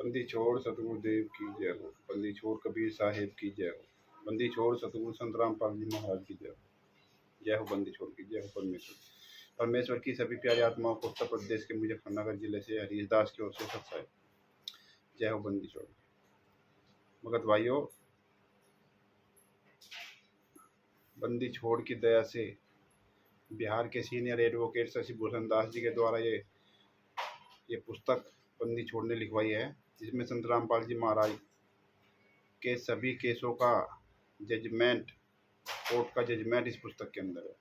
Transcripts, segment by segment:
बंदी छोड़ सतगुरु देव की जय हो। बंदी छोड़ कबीर साहेब की जय हो। बंदी छोड़ सतगुरु संत रामपाल जी महाराज की जय हो। जय हो बंदी छोड़ की, जय हो परमेश्वर। परमेश्वर की सभी प्यारी आत्माओं को उत्तर प्रदेश के मुजफ्फरनगर जिले से हरीश दास की ओर से सत्साई। जय हो बंदी छोड़। भगत भाइयों, बंदी छोड़ की दया से बिहार के सीनियर एडवोकेट शशि भूषण दास जी के द्वारा ये पुस्तक बंदी छोड़ ने लिखवाई है, जिसमें संत रामपाल जी महाराज के सभी केसों का जजमेंट, कोर्ट का जजमेंट इस पुस्तक के अंदर है।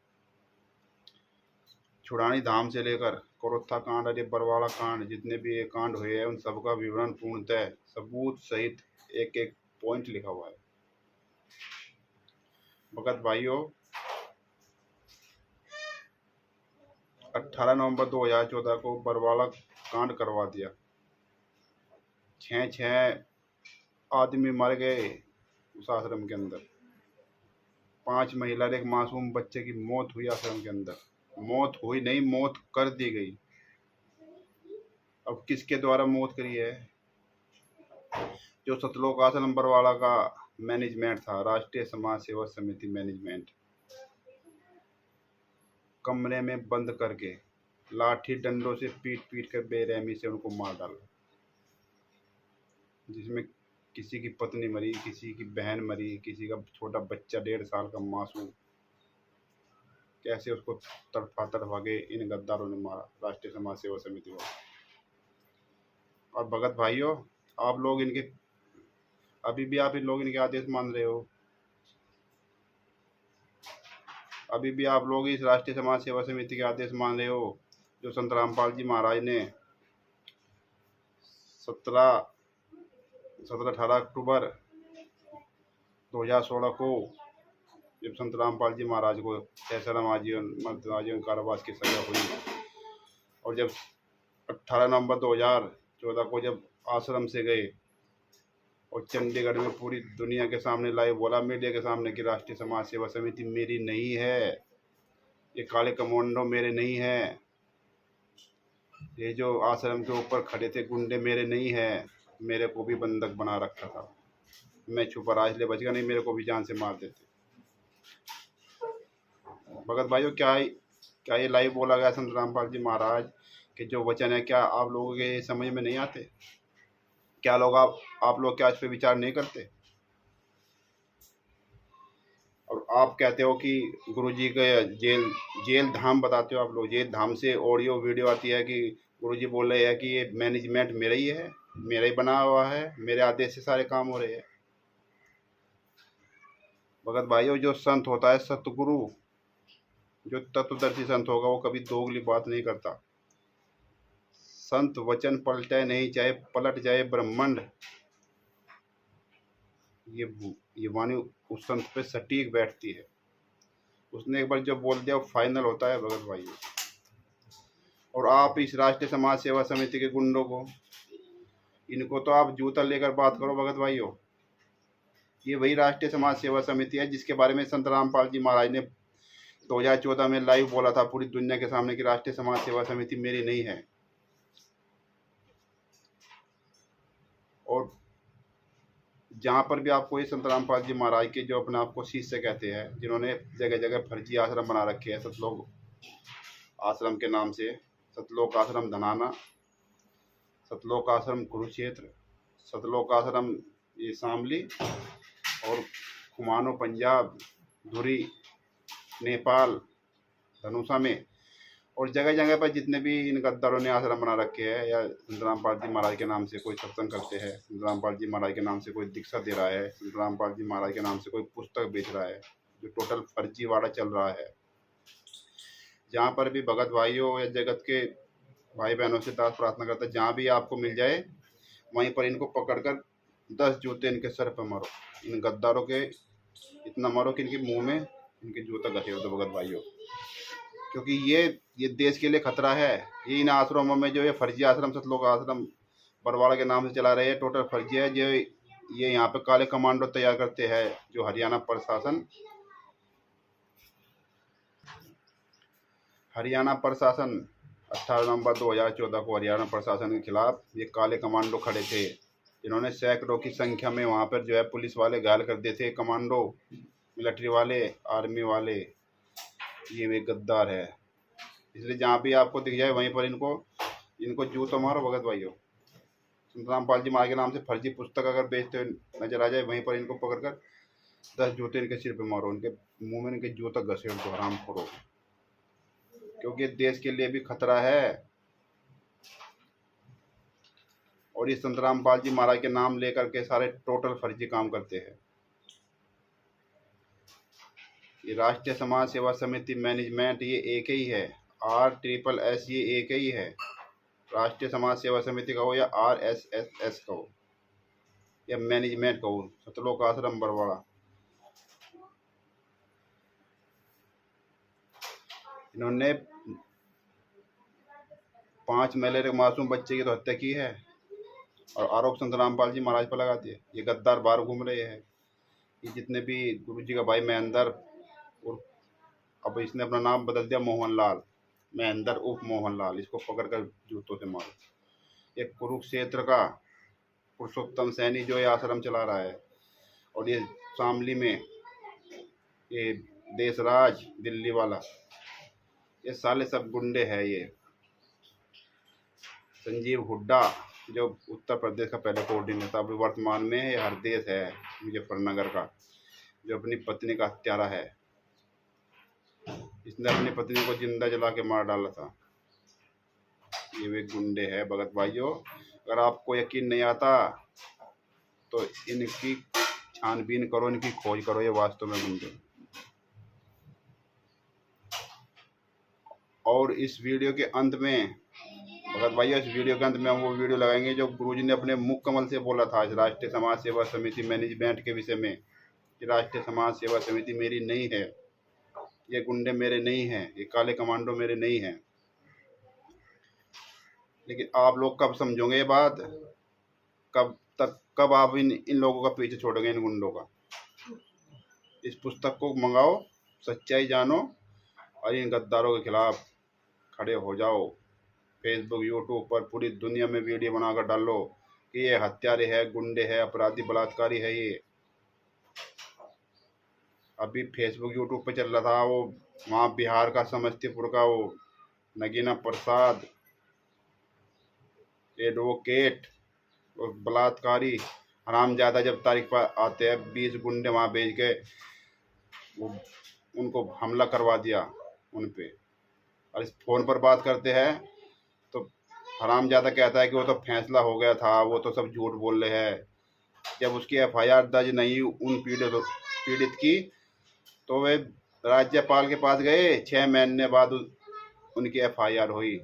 छुड़ानी धाम से लेकर कोरोत्था कांड, अरे बरवाड़ा कांड, जितने भी ये कांड हुए हैं उन सबका विवरण पूर्णतः सबूत सहित एक एक पॉइंट लिखा हुआ है। भगत भाइयों, 18 नवंबर 2014 को बरवाड़ा कांड करवा दिया। 6 आदमी मर गए उस आश्रम के अंदर। 5 महिला और एक मासूम बच्चे की मौत हुई आश्रम के अंदर। मौत हुई नहीं, मौत कर दी गई। अब किसके द्वारा मौत करी है? जो सतलोक आश्रम बरवाड़ा का मैनेजमेंट था, राष्ट्रीय समाज सेवा समिति मैनेजमेंट, कमरे में बंद करके लाठी डंडों से पीट पीट कर बेरहमी से उनको मार डाला, जिसमें किसी की पत्नी मरी, किसी की बहन मरी, किसी का छोटा बच्चा 1.5 साल का मासूम। कैसे उसको तड़फा तड़फा के इन गद्दारों ने मारा, राष्ट्रीय समाज सेवा समिति वाले। और भगत भाइयों, आप लोग इनके अभी भी आप इन लोग इनके आदेश मान रहे हो। अभी भी आप लोग इस राष्ट्रीय समाज सेवा समिति के आदेश मान रहे हो, जो संत रामपाल जी महाराज ने 18 अक्टूबर 2016 को, जब संत रामपाल जी महाराज को सैसलम आजीवन कारावास की सजा हुई, और जब 18 नवंबर 2014 को जब आश्रम से गए और चंडीगढ़ में पूरी दुनिया के सामने लाइव बोला, मीडिया के सामने, कि राष्ट्रीय समाज सेवा समिति मेरी नहीं है, ये काले कमांडो मेरे नहीं है, ये जो आश्रम के ऊपर खड़े थे गुंडे मेरे नहीं है, मेरे को भी बंधक बना रखा था, मैं छुपा रहा इसलिए बच गया, नहीं मेरे को भी जान से मार देते। भगत भाइयों, क्या ये लाइव बोला गया संत रामपाल जी महाराज के जो वचन है, क्या आप लोगों के समझ में नहीं आते? क्या लोग आप लोग क्या इस पे विचार नहीं करते? और आप कहते हो कि गुरुजी के जेल धाम बताते हो आप लोग। जेल धाम से ऑडियो वीडियो आती है कि गुरुजी बोल रहे हैं कि ये मैनेजमेंट मेरा ही है, मेरा ही बना हुआ है, मेरे आदेश से सारे काम हो रहे हैं। भगत भाइयों, जो संत होता है सतगुरु, जो तत्वदर्शी संत होगा, वो कभी दोगली बात नहीं करता। संत वचन पलटे नहीं, चाहे पलट जाए ब्रह्मांड, ये वाणी उस संत पे सटीक बैठती है। उसने एक बार जो बोल दिया वो फाइनल होता है भगत भाइयों। और आप इस राष्ट्रीय समाज सेवा समिति के गुंडों को, इनको तो आप जूता लेकर बात करो भगत भाइयों। ये वही राष्ट्रीय समाज सेवा समिति है जिसके बारे में संत रामपाल जी महाराज ने 2014 में लाइव बोला था पूरी दुनिया के सामने कि राष्ट्रीय समाज सेवा समिति मेरी नहीं है। और जहाँ पर भी आपको ये संत रामपाल जी महाराज के जो अपने आप को शिष्य कहते हैं, जिन्होंने जगह जगह फर्जी आश्रम बना रखे हैं सतलोक आश्रम के नाम से, सतलोक आश्रम धनाना, सतलोक आश्रम कुरुक्षेत्र, सतलोक आश्रम ये शामली, और खुमानो पंजाब, धुरी नेपाल, धनुषा में, और जगह जगह पर जितने भी इन गद्दारों ने आश्रम बना रखे हैं, या संत रामपाल जी महाराज के नाम से कोई सत्संग करते हैं, संत रामपाल जी महाराज के नाम से कोई दीक्षा दे रहा है, संत रामपाल जी महाराज के नाम से कोई पुस्तक बेच रहा है, जो टोटल फर्जीवाड़ा चल रहा है। जहाँ पर भी भगत भाइयों या जगत के भाई बहनों से दास प्रार्थना करता है, जहाँ भी आपको मिल जाए वहीं पर इनको पकड़कर 10 जूते इनके सर पर मारो। इन गद्दारों के इतना मारो कि इनके मुंह में इनके जूता घसे हो। तो भगत भाइयों, क्योंकि ये देश के लिए खतरा है। ये इन आश्रमों में जो ये फर्जी आश्रम, सतलोक आश्रम बरवाड़ा के नाम से चला रहे हैं, टोटल फर्जी है। जो ये यहाँ पे काले कमांडो तैयार करते हैं, जो हरियाणा प्रशासन 18 नवंबर 2014 को हरियाणा प्रशासन के खिलाफ ये काले कमांडो खड़े थे, जिन्होंने सैकड़ों की संख्या में वहाँ पर जो है पुलिस वाले घायल कर दिए थे, कमांडो, मिलिट्री वाले, आर्मी वाले। ये वे गद्दार है। इसलिए जहाँ भी आपको दिख जाए वहीं पर इनको इनको जूतों मारो भगत भाइयों। संतराम पाल जी महाराज के नाम से फर्जी पुस्तक अगर बेचते हुए नजर आ जाए वहीं पर इनको पकड़कर 10 जूते इनके सिर पे मारो, इनके मुंह में इनके जूता घसेड़ दो, हराम खोरो, क्योंकि देश के लिए भी खतरा है। और ये संतराम पाल जी महाराज के नाम लेकर के सारे टोटल फर्जी काम करते हैं। ये राष्ट्रीय समाज सेवा समिति मैनेजमेंट ये एक ही है, RSS ये एक ही है। राष्ट्रीय समाज सेवा समिति का हो या RSS का हो या मैनेजमेंट का हो, सतलोक आश्रम बरवाड़ा, इन्होंने 5 महीने मासूम बच्चे की तो हत्या की है और आरोप संतराम पाल जी महाराज पर लगा दिए। ये गद्दार बाहर घूम रहे हैं। ये जितने भी गुरु जी का भाई महेंद्र, और अब इसने अपना नाम बदल दिया मोहनलाल, महेंद्र उप मोहनलाल, इसको पकड़कर जूतों से मारो। ये कुरुक्षेत्र का पुरुषोत्तम सैनी जो ये आश्रम चला रहा है, और ये शामली में ये देशराज दिल्ली वाला, ये साले सब गुंडे हैं। ये संजीव हुड्डा जो उत्तर प्रदेश का पहले कोऑर्डिनेटर, अभी वर्तमान में ये हरदेश है मुजफ्फरनगर का, जो अपनी पत्नी का हत्यारा है। इसने अपनी पत्नी को जिंदा जला के मार डाला था। ये वे गुंडे हैं भगत भाइयों। अगर आपको यकीन नहीं आता तो इनकी छानबीन करो, इनकी खोज करो, ये वास्तव में गुंडे। और इस वीडियो के अंत में भगत भाइयों, इस वीडियो के अंत में हम वो वीडियो लगाएंगे जो गुरुजी ने अपने मुख कमल से बोला था इस राष्ट्रीय समाज सेवा समिति मैनेजमेंट के विषय में। कि राष्ट्रीय समाज सेवा समिति मेरी नहीं है, ये गुंडे मेरे नहीं हैं, ये काले कमांडो मेरे नहीं हैं। लेकिन आप लोग कब समझोगे ये बात? कब आप इन लोगों का पीछे छोड़ोगे, इन गुंडों का? इस पुस्तक को मंगाओ, सच्चाई जानो और इन गद्दारों के खिलाफ खड़े हो जाओ। फेसबुक, यूट्यूब पर पूरी दुनिया में वीडियो बनाकर डालो कि ये हत्यारे है, गुंडे है, अपराधी, बलात्कारी है। ये अभी फेसबुक यूट्यूब पे चल रहा था वो, वहाँ बिहार का समस्तीपुर का वो नगीना प्रसाद एडवोकेट और बलात्कारी हरामजादा जब तारीख पर आते हैं 20 गुंडे वहाँ भेज के वो उनको हमला करवा दिया उन पे। और इस फोन पर बात करते हैं तो हरामजादा कहता है कि वो तो फैसला हो गया था, वो तो सब झूठ बोल रहे हैं। जब उसकी FIR दर्ज नहीं उन पीड़ित की तो वे राज्यपाल के पास गए, 6 महीने बाद उनकी FIR हुई।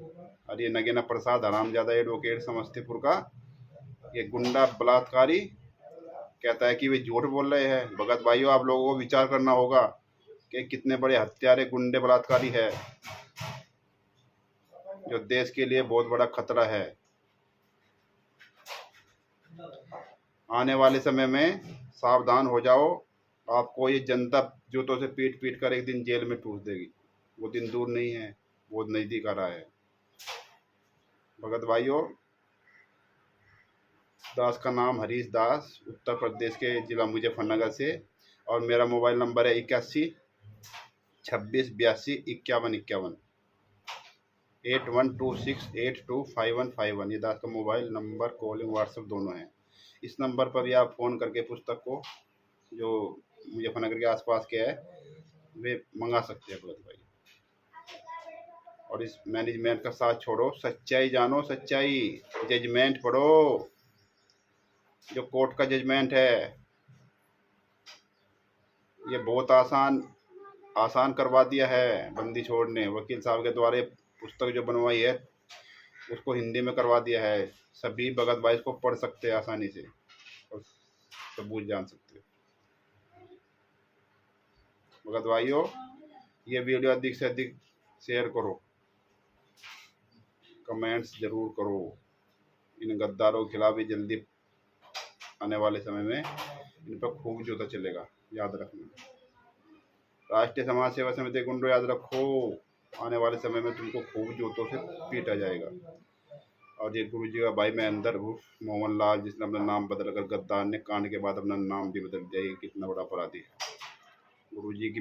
और ये नगीना प्रसाद हरामजादा एडवोकेट समस्तीपुर का ये गुंडा बलात्कारी कहता है कि वे झूठ बोल रहे हैं। भगत भाइयों, आप लोगों को विचार करना होगा कि कितने बड़े हत्यारे, गुंडे, बलात्कारी है जो देश के लिए बहुत बड़ा खतरा है। आने वाले समय में सावधान हो जाओ, आपको ये जनता जूतों से पीट पीट कर एक दिन जेल में ठूस देगी। वो दिन दूर नहीं है, बहुत नज़दीक आ रहा है। भगत भाइयों, दास का नाम हरीश दास, उत्तर प्रदेश के जिला मुजफ्फरनगर से, और मेरा मोबाइल नंबर है 81 26 82 51 51, 8126825151। ये दास का मोबाइल नंबर, कॉलिंग, व्हाट्सएप दोनों है। इस नंबर पर भी आप फ़ोन करके पुस्तक को, जो मुजफ्फरनगर के आसपास के है, वे मंगा सकते हैं भगत भाई। और इस मैनेजमेंट का साथ छोड़ो, सच्चाई जानो, सच्चाई, जजमेंट पढ़ो, जो कोर्ट का जजमेंट है। ये बहुत आसान करवा दिया है बंदी छोड़ने। वकील साहब के द्वारा पुस्तक जो बनवाई है उसको हिंदी में करवा दिया है। सभी भगत भाई इसको पढ़ सकते हैं आसानी से और सबूत जान सकते हैं। भगत भाइयों, ये वीडियो अधिक से अधिक शेयर करो, कमेंट्स जरूर करो। इन गद्दारों के खिलाफ भी जल्दी आने वाले समय में इन पर खूब जूता चलेगा, याद रखना। राष्ट्रीय समाज सेवा समिति गुंडो, याद रखो, आने वाले समय में तुमको खूब जूतों से पीटा जाएगा। और ये गुरु जी का भाई महेंद्र उर्फ मोहन लाल, जिसने अपना नाम बदलकर गद्दार ने कांड के बाद अपना नाम भी बदल दिया। ये कितना बड़ा अपराधी है। गुरु जी की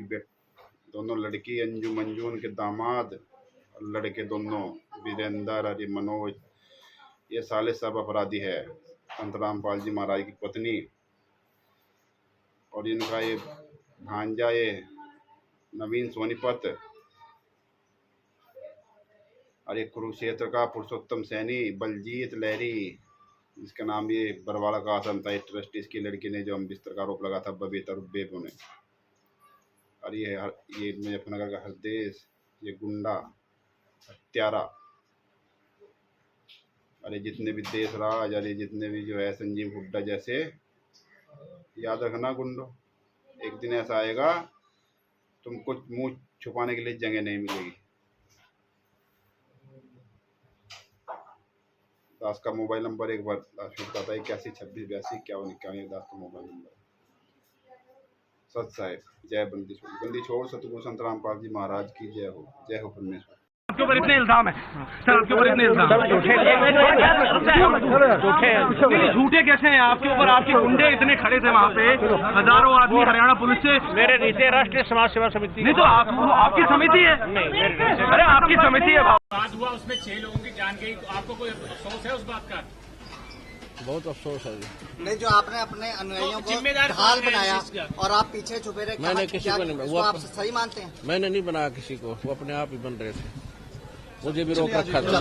दोनों लड़की अंजू मंजू, उनके दामाद और लड़के दोनों वीरेंद्र और ये मनोज, ये साले सब अपराधी है। संत रामपाल जी महाराज की पत्नी और इनका ये भांजा ये नवीन सोनीपत और एक कुरुक्षेत्र का पुरुषोत्तम सैनी बलजीत लहरी, जिसका नाम ये बरवाला का आश्रम था। ट्रस्ट इसकी लड़की ने जो हम बिस्तर का आरोप लगा था बबीता बेबू ने। और ये मुजफ्फरनगर का हरदेश, ये गुंडा हत्यारा, अरे जितने भी देश राज, अरे जितने भी जो है संजीव हुड्डा जैसे, याद रखना गुंडो, एक दिन ऐसा आएगा तुमको मुंह छुपाने के लिए जगह नहीं मिलेगी। दास का मोबाइल नंबर एक बार बताता है 8126825151, दास का मोबाइल नंबर। सत साहेब, जय बंदी छोड़ सतगुरु संत रामपाल जी महाराज की जय हो। जय हो परमेश्वर। आपके ऊपर इतने इल्जाम है सर, आपके ऊपर इतने इल्जाम झूठे कैसे हैं आपके ऊपर? आपके गुंडे इतने खड़े थे वहाँ पे, हजारों आदमी हरियाणा पुलिस से। मेरे नीचे राष्ट्रीय समाज सेवा समिति नहीं तो आपकी समिति है? नहीं, अरे आपकी समिति है। बात हुआ उसमें 6 लोगों की जान गई, तो आपको कोई अफसोस है उस बात का? बहुत अफसोस है जी। नहीं, जो आपने अपने अनुयायियों को ढाल बनाया और आप पीछे छुपे रहे, मैंने किसी को नहीं, वो आप सही मानते हैं? मैंने नहीं बनाया किसी को, वो अपने आप ही बन रहे थे, मुझे भी रोक रखा था।